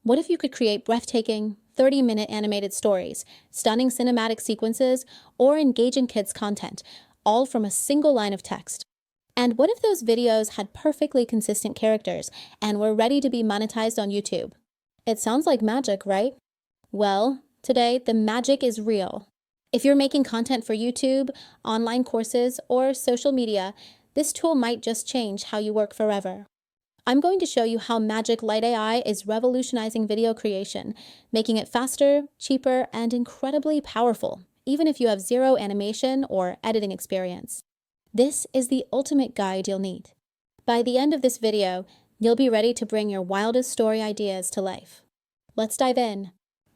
What if you could create breathtaking, 30-minute animated stories, stunning cinematic sequences, or engaging kids' content, all from a single line of text? And what if those videos had perfectly consistent characters and were ready to be monetized on YouTube? It sounds like magic, right? Well, today the magic is real. If you're making content for YouTube, online courses, or social media, this tool might just change how you work forever. I'm going to show you how Magic Light AI is revolutionizing video creation, making it faster, cheaper, and incredibly powerful, even if you have zero animation or editing experience. This is the ultimate guide you'll need. By the end of this video, you'll be ready to bring your wildest story ideas to life. Let's dive in.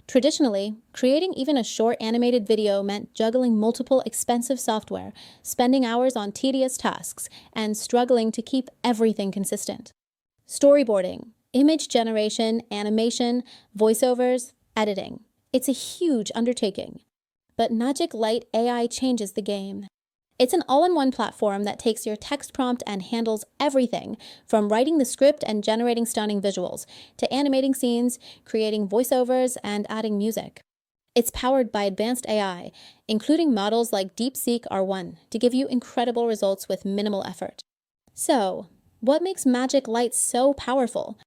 Traditionally, creating even a short animated video meant juggling multiple expensive software, spending hours on tedious tasks, and struggling to keep everything consistent. Storyboarding, image generation, animation, voiceovers, editing. It's a huge undertaking. But Magic Light AI changes the game. It's an all-in-one platform that takes your text prompt and handles everything from writing the script and generating stunning visuals to animating scenes, creating voiceovers, and adding music. It's powered by advanced AI, including models like DeepSeek R1, to give you incredible results with minimal effort. So, what makes Magic Light so powerful?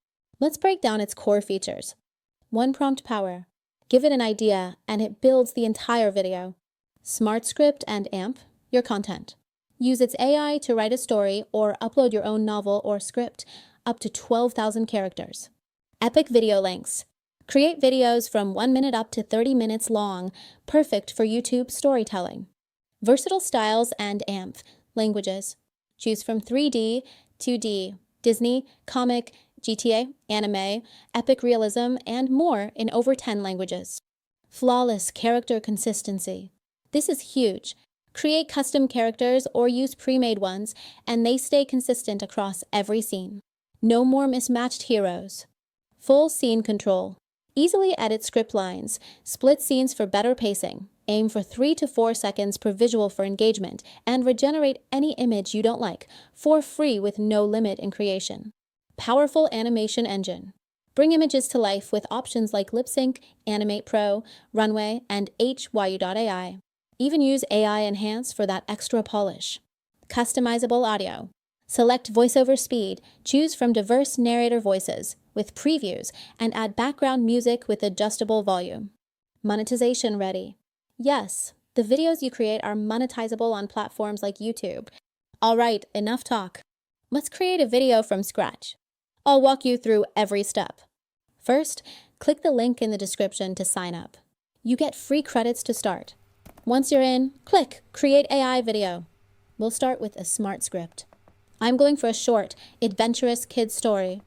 Let's break down its core features. One prompt power. Give it an idea, and it builds the entire video. Smart Script and AMP, your content. Use its AI to write a story or upload your own novel or script, up to 12,000 characters. Epic video lengths. Create videos from 1 minute up to 30 minutes long, perfect for YouTube storytelling. Versatile styles and AMP, languages. Choose from 3D, 2D, Disney, comic, GTA, anime, epic realism, and more in over 10 languages. Flawless character consistency. This is huge. Create custom characters or use pre-made ones, and they stay consistent across every scene. No more mismatched heroes. Full scene control. Easily edit script lines, split scenes for better pacing, aim for 3 to 4 seconds per visual for engagement, and regenerate any image you don't like for free with no limit in creation. Powerful animation engine. Bring images to life with options like LipSync, Animate Pro, Runway, and Hyu.ai. Even use AI Enhance for that extra polish. Customizable audio. Select voiceover speed, choose from diverse narrator voices with previews, and add background music with adjustable volume. Monetization ready. Yes, the videos you create are monetizable on platforms like YouTube. All right, enough talk. Let's create a video from scratch. I'll walk you through every step. First, click the link in the description to sign up. You get free credits to start. Once you're in, click Create AI Video. We'll start with a smart script. I'm going for a short, adventurous kid story.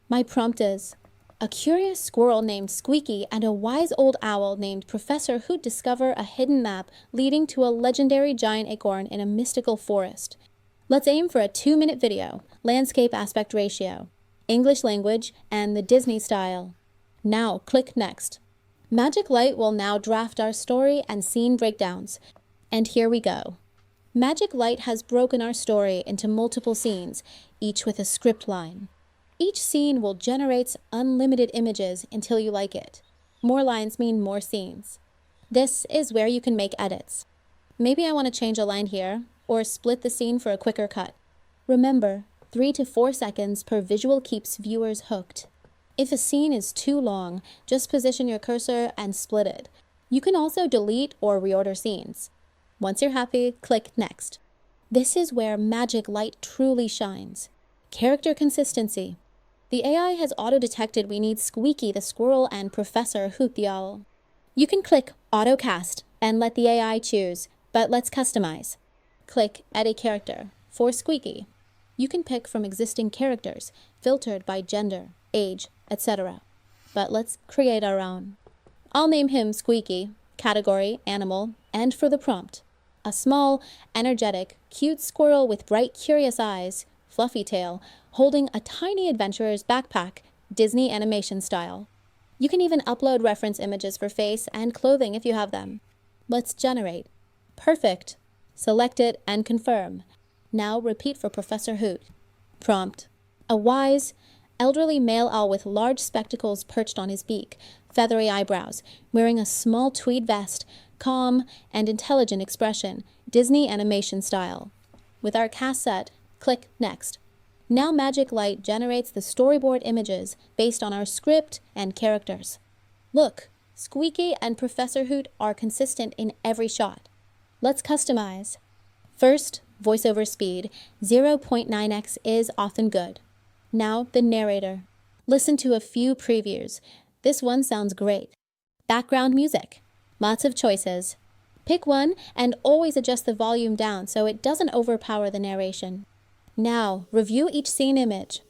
My prompt is, a curious squirrel named Squeaky and a wise old owl named Professor Hoot discover a hidden map leading to a legendary giant acorn in a mystical forest. Let's aim for a 2-minute video, landscape aspect ratio, English language, and the Disney style. Now click Next. Magic Light will now draft our story and scene breakdowns. And here we go. Magic Light has broken our story into multiple scenes, each with a script line. Each scene will generate unlimited images until you like it. More lines mean more scenes. This is where you can make edits. Maybe I want to change a line here, or split the scene for a quicker cut. Remember, 3 to 4 seconds per visual keeps viewers hooked. If a scene is too long, just position your cursor and split it. You can also delete or reorder scenes. Once you're happy, click Next. This is where Magic Light truly shines. Character consistency. The AI has auto-detected we need Squeaky the squirrel and Professor Hoot the owl. You can click Auto Cast and let the AI choose, but let's customize. Click Edit Character for Squeaky. You can pick from existing characters, filtered by gender, age, etc. But let's create our own. I'll name him Squeaky, category, animal, and for the prompt, a small, energetic, cute squirrel with bright, curious eyes, fluffy tail, holding a tiny adventurer's backpack, Disney animation style. You can even upload reference images for face and clothing if you have them. Let's generate. Perfect. Select it and confirm. Now repeat for Professor Hoot. Prompt. A wise, Elderly male owl with large spectacles perched on his beak, feathery eyebrows, wearing a small tweed vest, calm and intelligent expression, Disney animation style. With our cast set, click Next. Now Magic Light generates the storyboard images based on our script and characters. Look, Squeaky and Professor Hoot are consistent in every shot. Let's customize. First, voiceover speed, 0.9x is often good. Now, the narrator. Listen to a few previews. This one sounds great. Background music. Lots of choices. Pick one and always adjust the volume down so it doesn't overpower the narration. Now, review each scene image.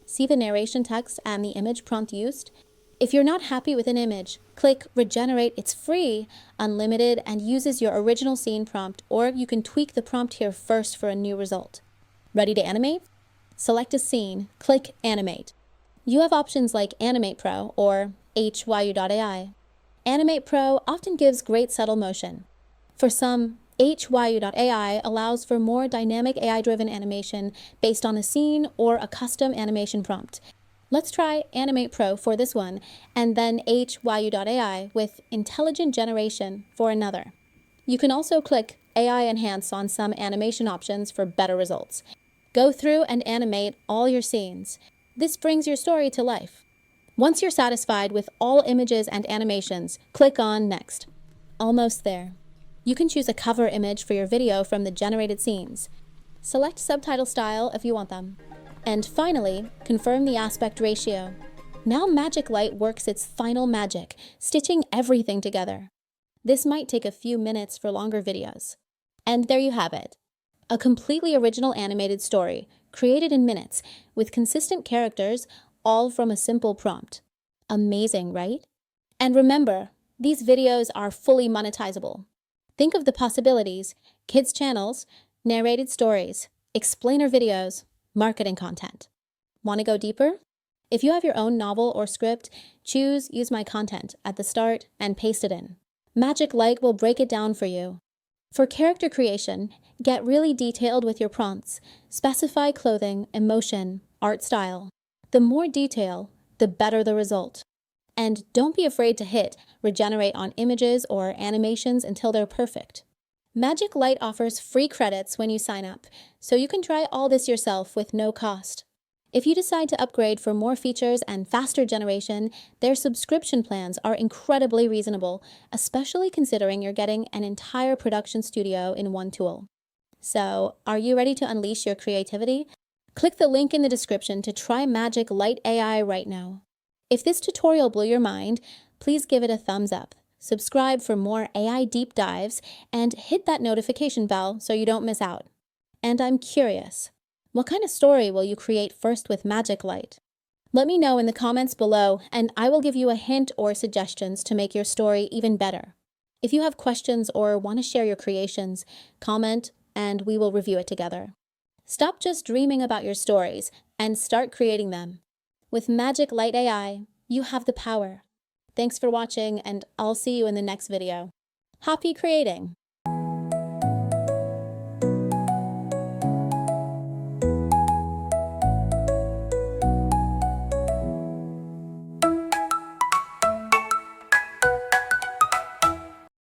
See the narration text and the image prompt used? If you're not happy with an image, click Regenerate. It's free, unlimited, and uses your original scene prompt, or you can tweak the prompt here first for a new result. Ready to animate? Select a scene, click Animate. You have options like Animate Pro or Hyu.ai. Animate Pro often gives great subtle motion. For some, Hyu.ai allows for more dynamic AI-driven animation based on a scene or a custom animation prompt. Let's try Animate Pro for this one, and then Hyu.ai with Intelligent Generation for another. You can also click AI Enhance on some animation options for better results. Go through and animate all your scenes. This brings your story to life. Once you're satisfied with all images and animations, click on Next. Almost there. You can choose a cover image for your video from the generated scenes. Select subtitle style if you want them. And finally, confirm the aspect ratio. Now Magic Light works its final magic, stitching everything together. This might take a few minutes for longer videos. And there you have it. A completely original animated story, created in minutes, with consistent characters, all from a simple prompt. Amazing, right? And remember, these videos are fully monetizable. Think of the possibilities: kids' channels, narrated stories, explainer videos, marketing content. Want to go deeper? If you have your own novel or script, choose Use My Content at the start and paste it in. Magic Light will break it down for you. For character creation, get really detailed with your prompts. Specify clothing, emotion, art style. The more detail, the better the result. And don't be afraid to hit Regenerate on images or animations until they're perfect. Magic Light offers free credits when you sign up, so you can try all this yourself with no cost. If you decide to upgrade for more features and faster generation, their subscription plans are incredibly reasonable, especially considering you're getting an entire production studio in one tool. So, are you ready to unleash your creativity? Click the link in the description to try Magic Light AI right now. If this tutorial blew your mind, please give it a thumbs up. Subscribe for more AI deep dives, and hit that notification bell so you don't miss out. And I'm curious, what kind of story will you create first with Magic Light? Let me know in the comments below, and I will give you a hint or suggestions to make your story even better. If you have questions or want to share your creations, comment and we will review it together. Stop just dreaming about your stories and start creating them. With Magic Light AI, you have the power. Thanks for watching, and I'll see you in the next video. Happy creating!